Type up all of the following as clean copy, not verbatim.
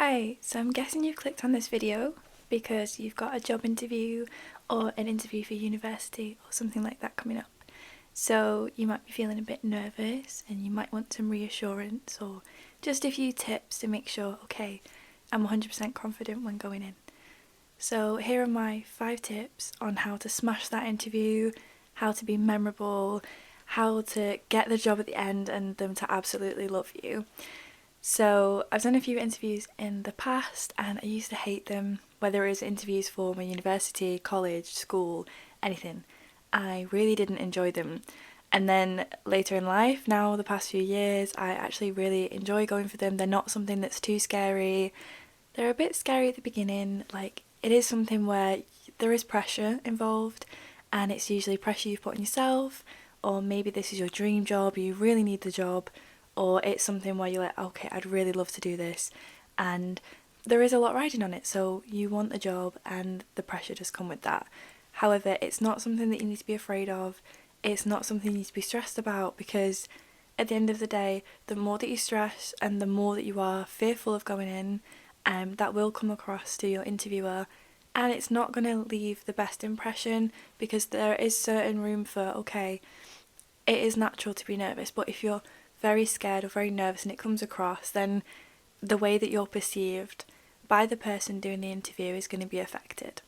Hi, so I'm guessing you've clicked on this video because you've got a job interview or an interview for university or something like that coming up. So you might be feeling a bit nervous and you might want some reassurance or just a few tips to make sure, okay, I'm 100% confident when going in. So here are my 5 tips on how to smash that interview, how to be memorable, how to get the job at the end and them to absolutely love you. So I've done a few interviews in the past and I used to hate them, whether it was interviews for my university, college, school, anything. I really didn't enjoy them. And then later in life, now the past few years, I actually really enjoy going for them. They're not something that's too scary. They're a bit scary at the beginning, like it is something where there is pressure involved and it's usually pressure you've put on yourself, or maybe this is your dream job, you really need the job, or it's something where you're like, okay, I'd really love to do this, and there is a lot riding on it, so you want the job and the pressure does come with that. However, it's not something that you need to be afraid of, it's not something you need to be stressed about, because at the end of the day, the more that you stress and the more that you are fearful of going in, that will come across to your interviewer, and it's not going to leave the best impression, because there is certain room for, okay, it is natural to be nervous, but if you're very scared or very nervous and it comes across, then the way that you're perceived by the person doing the interview is going to be affected.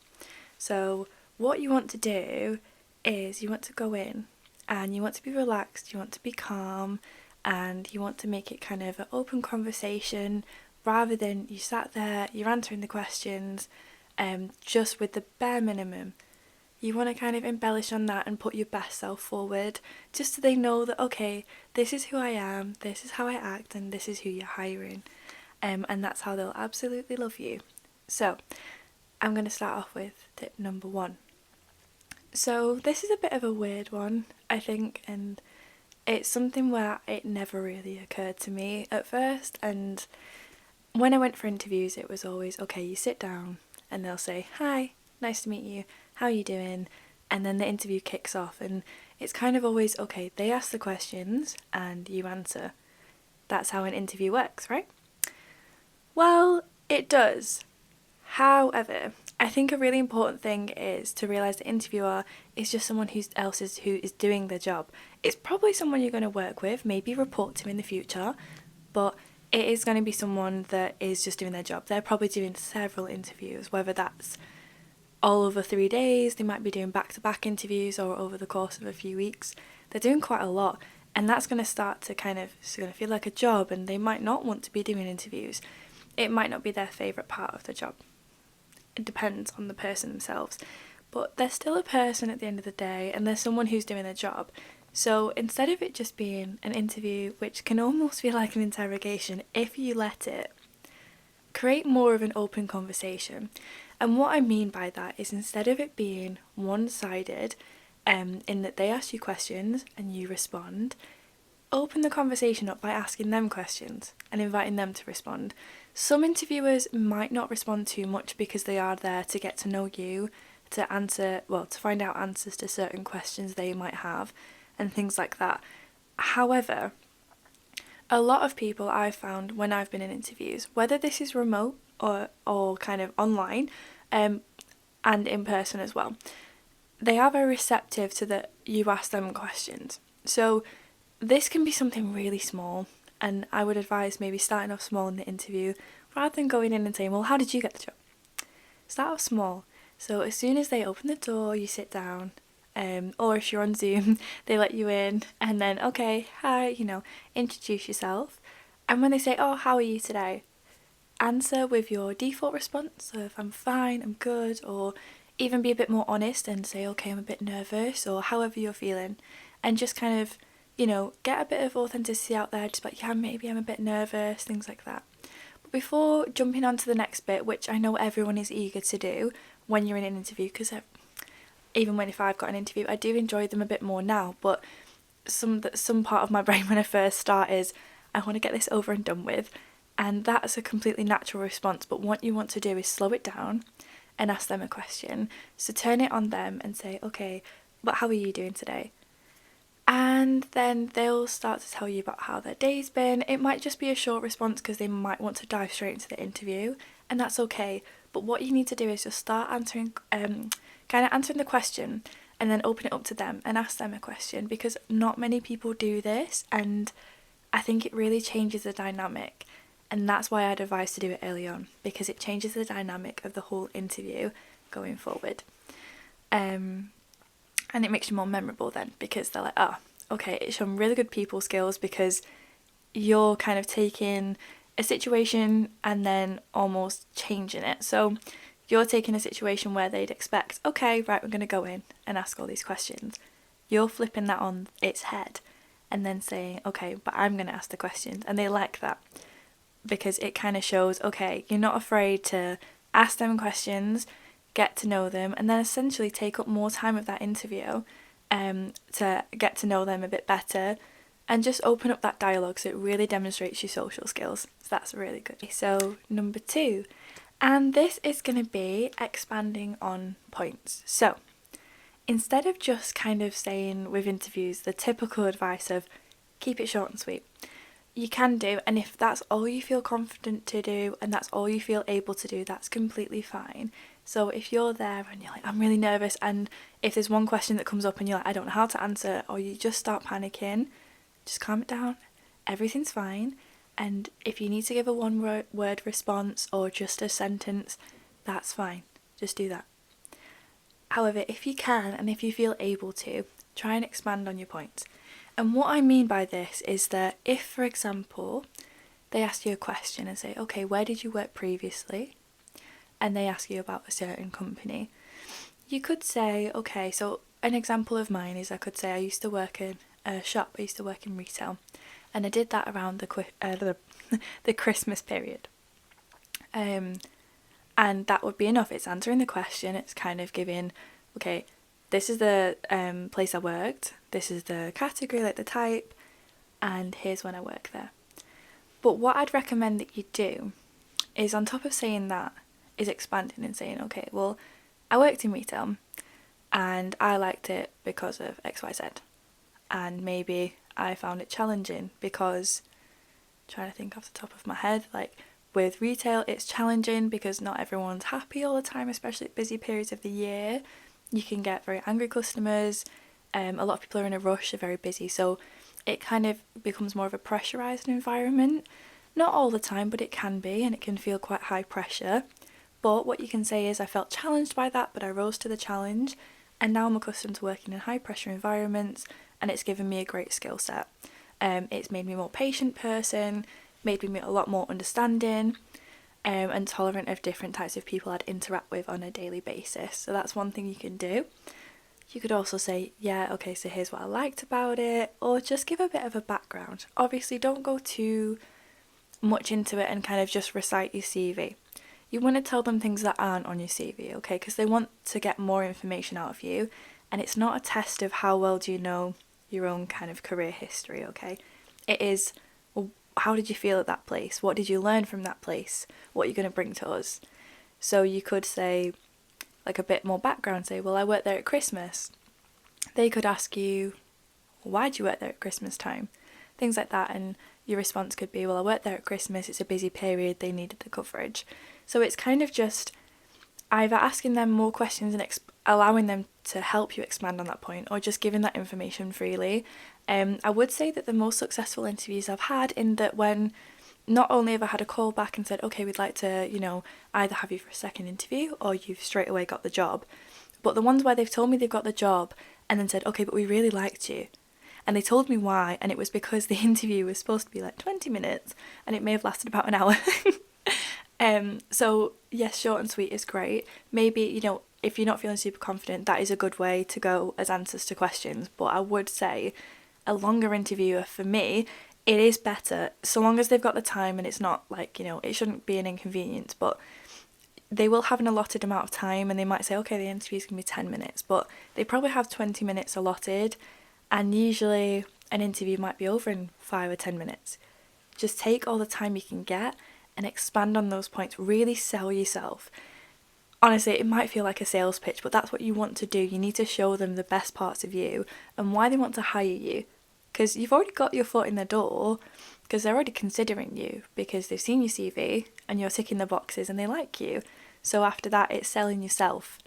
So what you want to do is you want to go in and you want to be relaxed, you want to be calm, and you want to make it kind of an open conversation rather than you sat there, you're answering the questions just with the bare minimum. You want to kind of embellish on that and put your best self forward, just so they know that, okay, this is who I am, this is how I act, and this is who you're hiring. And that's how they'll absolutely love you. So, I'm going to start off with tip number 1. So, this is a bit of a weird one, I think, and it's something where it never really occurred to me at first. And when I went for interviews, it was always, okay, you sit down, and they'll say, hi, nice to meet you, how are you doing? And then the interview kicks off, and it's kind of always, okay, they ask the questions and you answer. That's how an interview works, right? Well, it does. However, I think a really important thing is to realise the interviewer is just someone who is doing their job. It's probably someone you're going to work with, maybe report to in the future, but it is going to be someone that is just doing their job. They're probably doing several interviews, whether that's all over 3 days, they might be doing back-to-back interviews, or over the course of a few weeks. They're doing quite a lot, and that's going to start to it's going to feel like a job, and they might not want to be doing interviews. It might not be their favourite part of the job. It depends on the person themselves, but they're still a person at the end of the day, and they're someone who's doing their job. So instead of it just being an interview, which can almost feel like an interrogation if you let it, create more of an open conversation. And what I mean by that is, instead of it being one-sided, in that they ask you questions and you respond, open the conversation up by asking them questions and inviting them to respond. Some interviewers might not respond too much because they are there to get to know you, to find out answers to certain questions they might have and things like that. However, a lot of people I've found when I've been in interviews, whether this is remote or kind of online, and in person as well, they are very receptive to that you ask them questions. So this can be something really small, and I would advise maybe starting off small in the interview rather than going in and saying, well, how did you get the job? Start off small. So as soon as they open the door, you sit down, or if you're on Zoom, they let you in, and then, okay, hi, introduce yourself. And when they say, oh, how are you today? Answer with your default response, so if I'm fine, I'm good, or even be a bit more honest and say, okay, I'm a bit nervous, or however you're feeling, and just kind of, get a bit of authenticity out there, just like, yeah, maybe I'm a bit nervous, things like that. But before jumping on to the next bit, which I know everyone is eager to do when you're in an interview, because if I've got an interview, I do enjoy them a bit more now, but some part of my brain when I first start is, I want to get this over and done with. And that's a completely natural response, but what you want to do is slow it down and ask them a question. So turn it on them and say, okay, but how are you doing today? And then they'll start to tell you about how their day's been. It might just be a short response because they might want to dive straight into the interview, and that's okay. But what you need to do is just start answering, kind of answering the question, and then open it up to them and ask them a question, because not many people do this, and I think it really changes the dynamic. And that's why I'd advise to do it early on, because it changes the dynamic of the whole interview going forward. And it makes you more memorable then, because they're like, oh, okay, it's shown really good people skills, because you're kind of taking a situation and then almost changing it. So you're taking a situation where they'd expect, okay, right, we're going to go in and ask all these questions. You're flipping that on its head and then saying, okay, but I'm going to ask the questions. And they like that, because it kind of shows, okay, you're not afraid to ask them questions, get to know them, and then essentially take up more time of that interview to get to know them a bit better, and just open up that dialogue, so it really demonstrates your social skills. So that's really good. So number 2, and this is going to be expanding on points. So instead of just kind of saying with interviews the typical advice of keep it short and sweet, you can do, and if that's all you feel confident to do and that's all you feel able to do, that's completely fine. So if you're there and you're like, I'm really nervous, and if there's one question that comes up and you're like, I don't know how to answer, or you just start panicking, just calm it down. Everything's fine. And if you need to give a one-word response or just a sentence, that's fine. Just do that. However, if you can and if you feel able to, try and expand on your points. And what I mean by this is that if, for example, they ask you a question and say, okay, where did you work previously? And they ask you about a certain company, you could say, okay, so an example of mine is I could say I used to work in a shop, I used to work in retail, and I did that around the Christmas period. And that would be enough. It's answering the question, it's kind of giving, okay, this is the place I worked, this is the category, like the type, and here's when I work there. But what I'd recommend that you do is, on top of saying that, is expanding and saying, okay, well, I worked in retail and I liked it because of XYZ. And maybe I found it challenging because, trying to think off the top of my head, like with retail, it's challenging because not everyone's happy all the time, especially at busy periods of the year. You can get very angry customers. A lot of people are in a rush, they're very busy. So it kind of becomes more of a pressurised environment. Not all the time, but it can be, and it can feel quite high pressure. But what you can say is, I felt challenged by that, but I rose to the challenge, and now I'm accustomed to working in high pressure environments, and it's given me a great skill set. It's made me a more patient person, made me a lot more understanding, and tolerant of different types of people I'd interact with on a daily basis. So that's one thing you can do. You could also say, yeah, okay, so here's what I liked about it, or just give a bit of a background. Obviously, don't go too much into it and kind of just recite your CV. You want to tell them things that aren't on your CV, okay? Because they want to get more information out of you, and it's not a test of how well do you know your own kind of career history, okay? It is, well, how did you feel at that place? What did you learn from that place? What are you going to bring to us? So you could say, like, a bit more background, say, well, I worked there at Christmas. They could ask you, why did you work there at Christmas time? Things like that, and your response could be, well, I worked there at Christmas, it's a busy period, they needed the coverage. So it's kind of just either asking them more questions and allowing them to help you expand on that point, or just giving that information freely. I would say that the most successful interviews I've had, in that when not only have I had a call back and said, okay, we'd like to, either have you for a second interview, or you've straight away got the job, but the ones where they've told me they've got the job and then said, okay, but we really liked you. And they told me why, and it was because the interview was supposed to be like 20 minutes and it may have lasted about an hour. So yes, short and sweet is great. Maybe, if you're not feeling super confident, that is a good way to go as answers to questions. But I would say a longer interview, for me, it is better, so long as they've got the time and it's not like, it shouldn't be an inconvenience, but they will have an allotted amount of time, and they might say, okay, the interview's going to be 10 minutes, but they probably have 20 minutes allotted, and usually an interview might be over in 5 or 10 minutes. Just take all the time you can get and expand on those points. Really sell yourself. Honestly, it might feel like a sales pitch, but that's what you want to do. You need to show them the best parts of you and why they want to hire you. Because you've already got your foot in the door, because they're already considering you, because they've seen your CV and you're ticking the boxes and they like you. So after that, it's selling yourself.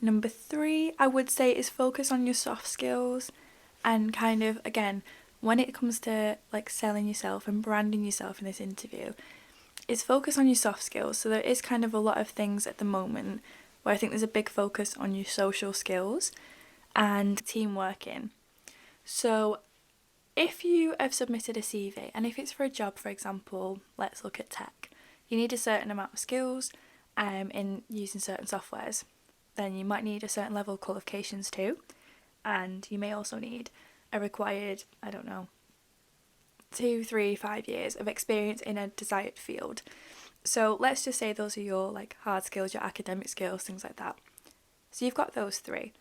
Number 3, I would say, is focus on your soft skills. And kind of, again, when it comes to like selling yourself and branding yourself in this interview, is focus on your soft skills. So there is kind of a lot of things at the moment where I think there's a big focus on your social skills and team working. So if you have submitted a CV, and if it's for a job, for example, let's look at tech, you need a certain amount of skills in using certain softwares. Then you might need a certain level of qualifications too. And you may also need a required, 2, 3, 5 years of experience in a desired field. So let's just say those are your like hard skills, your academic skills, things like that. So you've got those 3.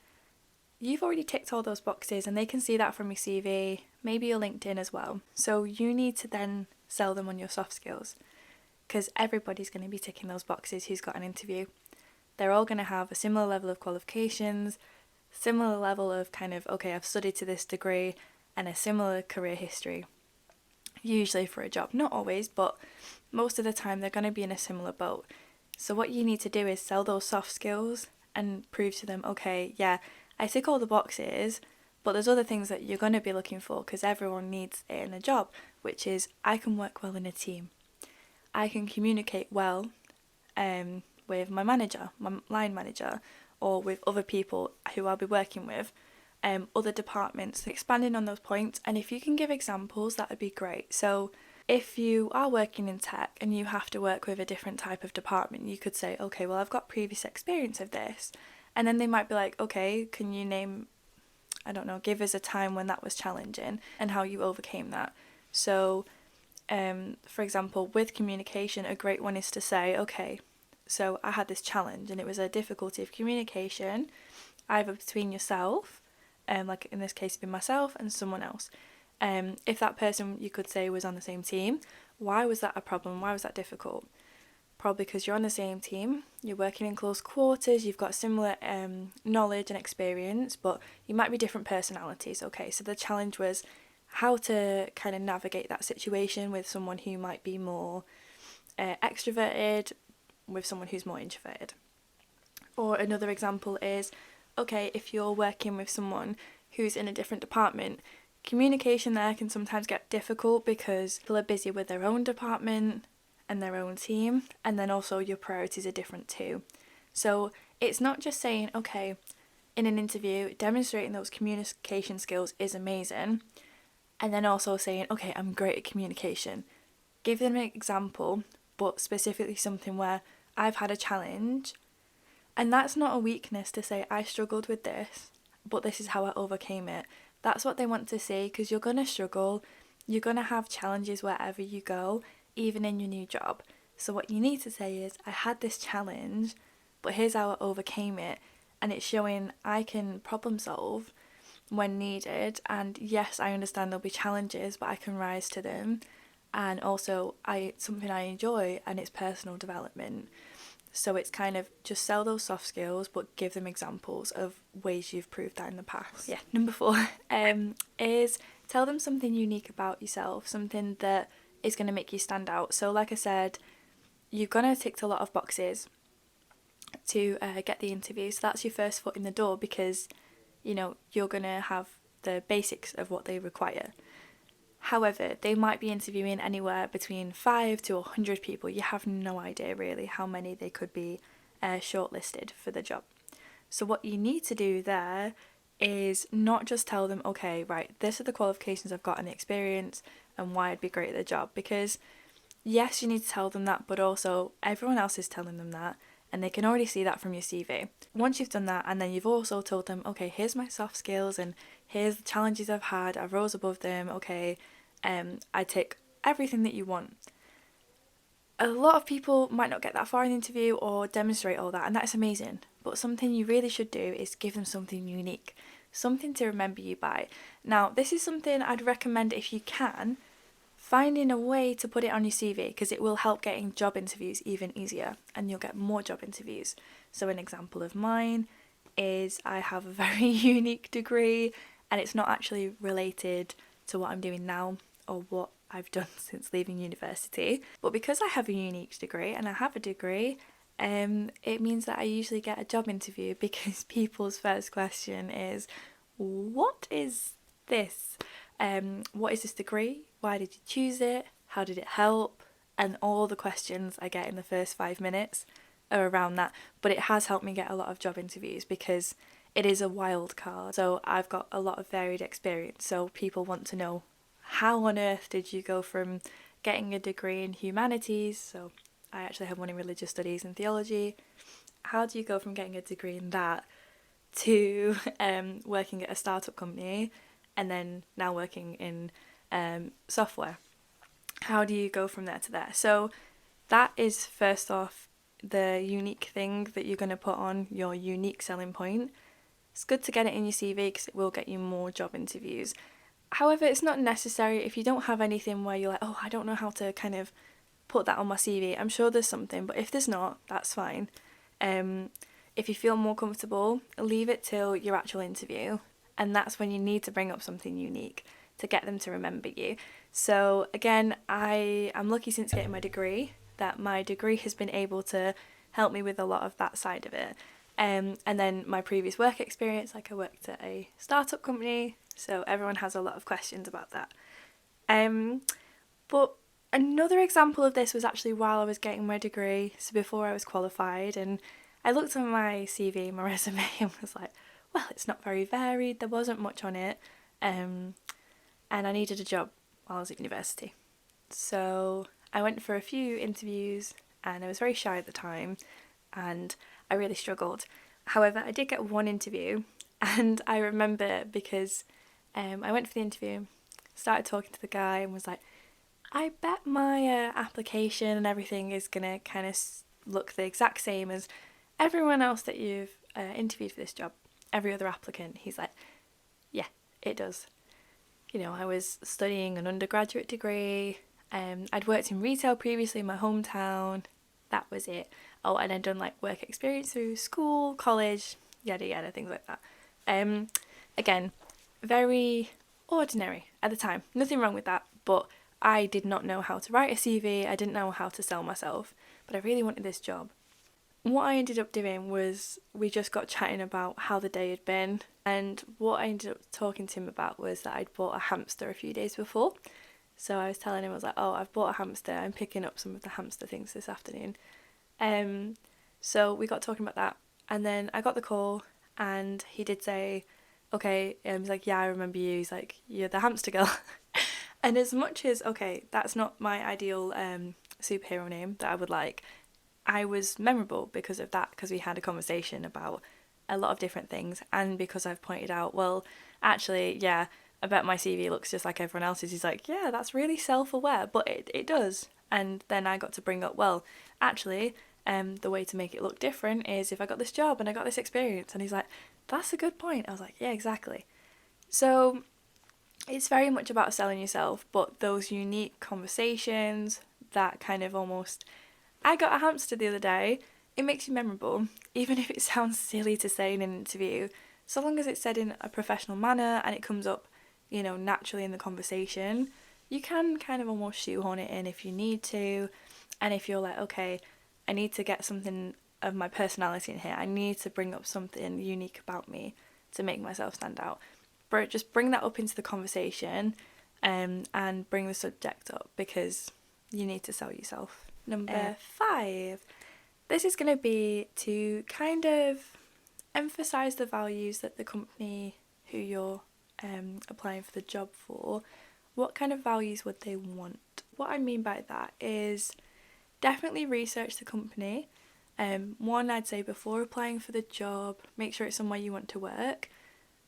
You've already ticked all those boxes and they can see that from your CV, maybe your LinkedIn as well. So you need to then sell them on your soft skills, because everybody's going to be ticking those boxes who's got an interview. They're all going to have a similar level of qualifications, similar level of kind of, okay, I've studied to this degree, and a similar career history. Usually for a job, not always, but most of the time they're going to be in a similar boat. So what you need to do is sell those soft skills and prove to them, okay, yeah, I tick all the boxes, but there's other things that you're going to be looking for, because everyone needs it in a job, which is I can work well in a team. I can communicate well with my manager, my line manager, or with other people who I'll be working with, other departments, expanding on those points. And if you can give examples, that would be great. So if you are working in tech and you have to work with a different type of department, you could say, okay, well, I've got previous experience of this. And then they might be like, okay, can you name, give us a time when that was challenging and how you overcame that. So, for example, with communication, a great one is to say, okay, so I had this challenge and it was a difficulty of communication, either between yourself, like in this case, it'd be myself and someone else. If that person, you could say, was on the same team, why was that a problem? Why was that difficult? Probably because you're on the same team, you're working in close quarters, you've got similar knowledge and experience, but you might be different personalities. Okay, so the challenge was how to kind of navigate that situation with someone who might be more extroverted, with someone who's more introverted. Or another example is, okay, if you're working with someone who's in a different department, communication there can sometimes get difficult because people are busy with their own department and their own team, and then also your priorities are different too. So it's not just saying, okay, in an interview, demonstrating those communication skills is amazing, and then also saying, okay, I'm great at communication. Give them an example, but specifically something where I've had a challenge, and that's not a weakness to say I struggled with this, but this is how I overcame it. That's what they want to see, because you're going to struggle, you're going to have challenges wherever you go, even in your new job. So what you need to say is, I had this challenge, but here's how I overcame it, and it's showing I can problem solve when needed, and yes, I understand there'll be challenges, but I can rise to them, and also it's something I enjoy, and it's personal development. So it's kind of just sell those soft skills, but give them examples of ways you've proved that in the past. Yeah. Number 4 is tell them something unique about yourself, something that is going to make you stand out. So like I said, you're going to tick a lot of boxes to get the interview. So that's your first foot in the door, because, you're going to have the basics of what they require. However, they might be interviewing anywhere between 5 to 100 people. You have no idea really how many they could be shortlisted for the job. So what you need to do there is not just tell them, okay, right, this are the qualifications I've got and the experience and why I'd be great at the job. Because yes, you need to tell them that, but also everyone else is telling them that, and they can already see that from your CV. Once you've done that, and then you've also told them, okay, here's my soft skills and here's the challenges I've had, I've rose above them, okay, I take everything that you want. A lot of people might not get that far in the interview or demonstrate all that, and that's amazing. But something you really should do is give them something unique, something to remember you by. Now, this is something I'd recommend, if you can, finding a way to put it on your CV, because it will help getting job interviews even easier, and you'll get more job interviews. So an example of mine is I have a very unique degree, and it's not actually related to what I'm doing now or what I've done since leaving university. But because I have a unique degree and I have a degree, it means that I usually get a job interview, because people's first question is, what is this? What is this degree? Why did you choose it? How did it help? And all the questions I get in the first 5 minutes are around that. But it has helped me get a lot of job interviews because it is a wild card. So I've got a lot of varied experience. So people want to know, how on earth did you go from getting a degree in humanities? So I actually have one in religious studies and theology. How do you go from getting a degree in that to working at a startup company and then now working in software? How do you go from there to there? So that is first off the unique thing that you're going to put on, your unique selling point. It's good to get it in your CV because it will get you more job interviews. However, it's not necessary if you don't have anything where you're like, oh, I don't know how to kind of put that on my CV. I'm sure there's something, but if there's not, that's fine. If you feel more comfortable, leave it till your actual interview, and that's when you need to bring up something unique to get them to remember you. So again, I'm lucky since getting my degree that my degree has been able to help me with a lot of that side of it. And then my previous work experience, like I worked at a startup company, so everyone has a lot of questions about that. But another example of this was actually while I was getting my degree, so before I was qualified, and I looked on my CV, my resume, and was like, well, it's not very varied, there wasn't much on it, and I needed a job while I was at university. So I went for a few interviews, and I was very shy at the time, and I really struggled. However, I did get one interview, and I remember because I went for the interview, started talking to the guy, and was like, I bet my application and everything is going to kind of look the exact same as everyone else that you've interviewed for this job, every other applicant. He's like, yeah, it does. You know, I was studying an undergraduate degree, I'd worked in retail previously in my hometown, that was it. Oh, and I'd done like work experience through school, college, yada yada, things like that. Again, very ordinary at the time, nothing wrong with that, but I did not know how to write a CV, I didn't know how to sell myself, but I really wanted this job. What I ended up doing was we just got chatting about how the day had been, and what I ended up talking to him about was that I'd bought a hamster a few days before. So I was telling him, I was like, oh, I've bought a hamster, I'm picking up some of the hamster things this afternoon. So we got talking about that, and then I got the call, and he did say, okay, he's like, yeah, I remember you, he's like, you're the hamster girl. And as much as, okay, that's not my ideal superhero name that I would like, I was memorable because of that, because we had a conversation about a lot of different things, and because I've pointed out, well, actually, yeah, I bet my CV looks just like everyone else's. He's like, yeah, that's really self-aware, but it does. And then I got to bring up, well, actually, the way to make it look different is if I got this job and I got this experience. And he's like, that's a good point. I was like, yeah, exactly. So it's very much about selling yourself, but those unique conversations, that kind of almost, I got a hamster the other day, it makes you memorable, even if it sounds silly to say in an interview. So long as it's said in a professional manner and it comes up, you know, naturally in the conversation, you can kind of almost shoehorn it in if you need to. And if you're like, okay, I need to get something of my personality in here, I need to bring up something unique about me to make myself stand out, but just bring that up into the conversation, and bring the subject up, because you need to sell yourself. Number 5, this is going to be to kind of emphasise the values that the company who you're applying for the job for, what kind of values would they want? What I mean by that is definitely research the company. One, I'd say before applying for the job, make sure it's somewhere you want to work.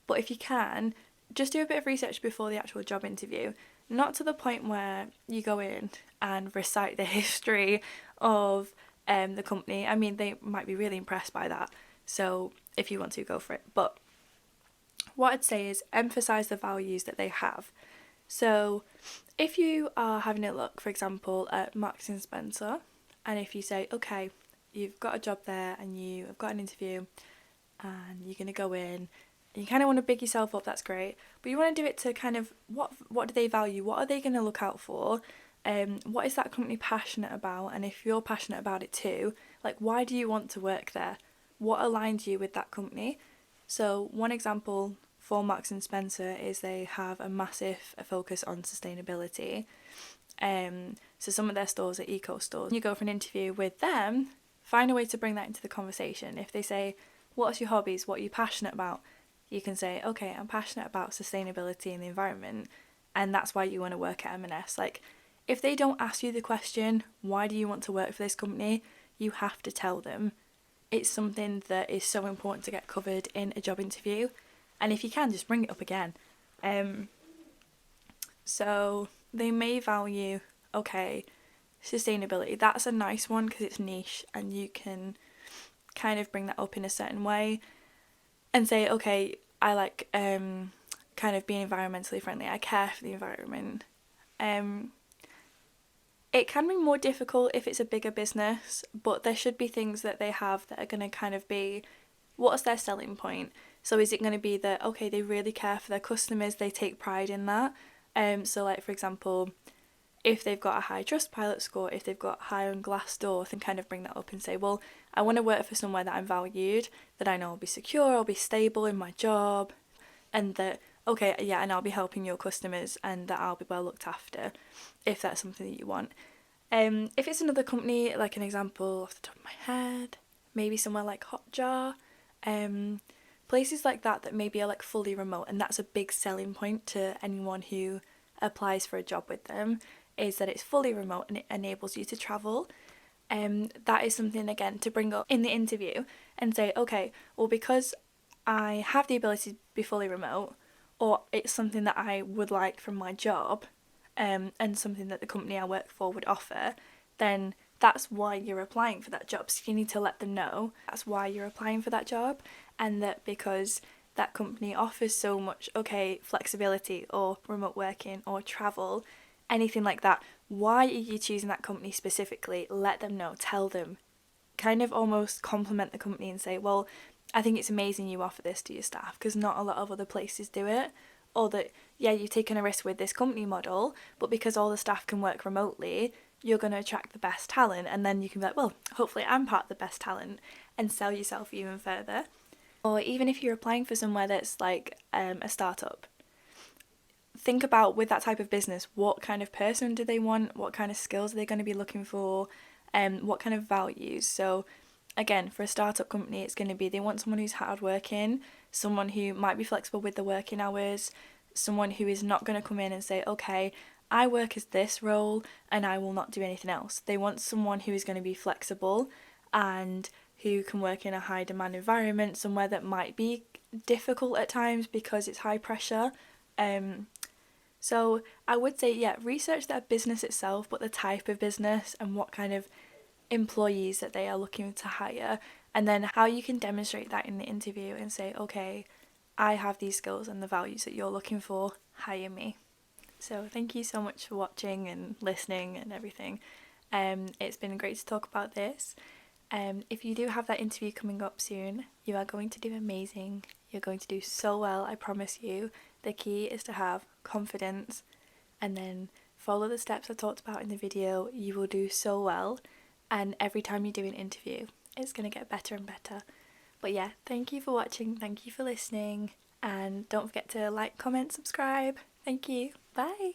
But if you can, just do a bit of research before the actual job interview. Not to the point where you go in and recite the history of the company. I mean, they might be really impressed by that. So if you want to, go for it. But what I'd say is emphasise the values that they have. So if you are having a look, for example, at Marks and Spencer, and if you say, okay, you've got a job there and you have got an interview and you're going to go in and you kind of want to big yourself up, that's great, but you want to do it to kind of what do they value, what are they going to look out for, what is that company passionate about, and if you're passionate about it too, like why do you want to work there, what aligns you with that company. So one example for Marks and Spencer is they have a massive focus on sustainability. So some of their stores are eco stores. You go for an interview with them, find a way to bring that into the conversation. If they say, what's your hobbies, what are you passionate about, you can say, okay, I'm passionate about sustainability and the environment, and that's why you want to work at M&S. Like, if they don't ask you the question, why do you want to work for this company, you have to tell them. It's something that is so important to get covered in a job interview, and if you can, just bring it up again. So they may value, okay, sustainability, that's a nice one because it's niche and you can kind of bring that up in a certain way and say, okay, I like kind of being environmentally friendly, I care for the environment. It can be more difficult if it's a bigger business, but there should be things that they have that are going to kind of be, what's their selling point? So is it going to be that, okay, they really care for their customers, they take pride in that? So like, for example, if they've got a high Trustpilot score, if they've got high on Glassdoor, then kind of bring that up and say, well, I want to work for somewhere that I'm valued, that I know I'll be secure, I'll be stable in my job, and that, okay, yeah, and I'll be helping your customers and that I'll be well looked after, if that's something that you want. If it's another company, like an example off the top of my head, maybe somewhere like Hotjar, places like that maybe are like fully remote, and that's a big selling point to anyone who applies for a job with them, is that it's fully remote and it enables you to travel. That is something, again, to bring up in the interview and say, okay, well, because I have the ability to be fully remote, or it's something that I would like from my job, and something that the company I work for would offer, then that's why you're applying for that job. So you need to let them know that's why you're applying for that job, and that because that company offers so much, okay, flexibility or remote working or travel, anything like that, why are you choosing that company specifically? Let them know, tell them, kind of almost compliment the company and say, well, I think it's amazing you offer this to your staff because not a lot of other places do it. Or that, yeah, you've taken a risk with this company model, but because all the staff can work remotely, you're going to attract the best talent, and then you can be like, well, hopefully I'm part of the best talent, and sell yourself even further. Or even if you're applying for somewhere that's like a startup, think about, with that type of business, what kind of person do they want, what kind of skills are they going to be looking for, what kind of values. So again, for a startup company, it's going to be, they want someone who's hardworking, someone who might be flexible with the working hours, someone who is not going to come in and say, okay, I work as this role and I will not do anything else. They want someone who is going to be flexible and who can work in a high demand environment, somewhere that might be difficult at times because it's high pressure. So I would say, yeah, research their business itself, but the type of business and what kind of employees that they are looking to hire, and then how you can demonstrate that in the interview and say, okay, I have these skills and the values that you're looking for, hire me. So thank you so much for watching and listening and everything. It's been great to talk about this. If you do have that interview coming up soon, you are going to do amazing. You're going to do so well, I promise you. The key is to have confidence and then follow the steps I talked about in the video. You will do so well, and every time you do an interview, it's going to get better and better. But yeah, thank you for watching, thank you for listening, and don't forget to like, comment, subscribe. Thank you. Bye.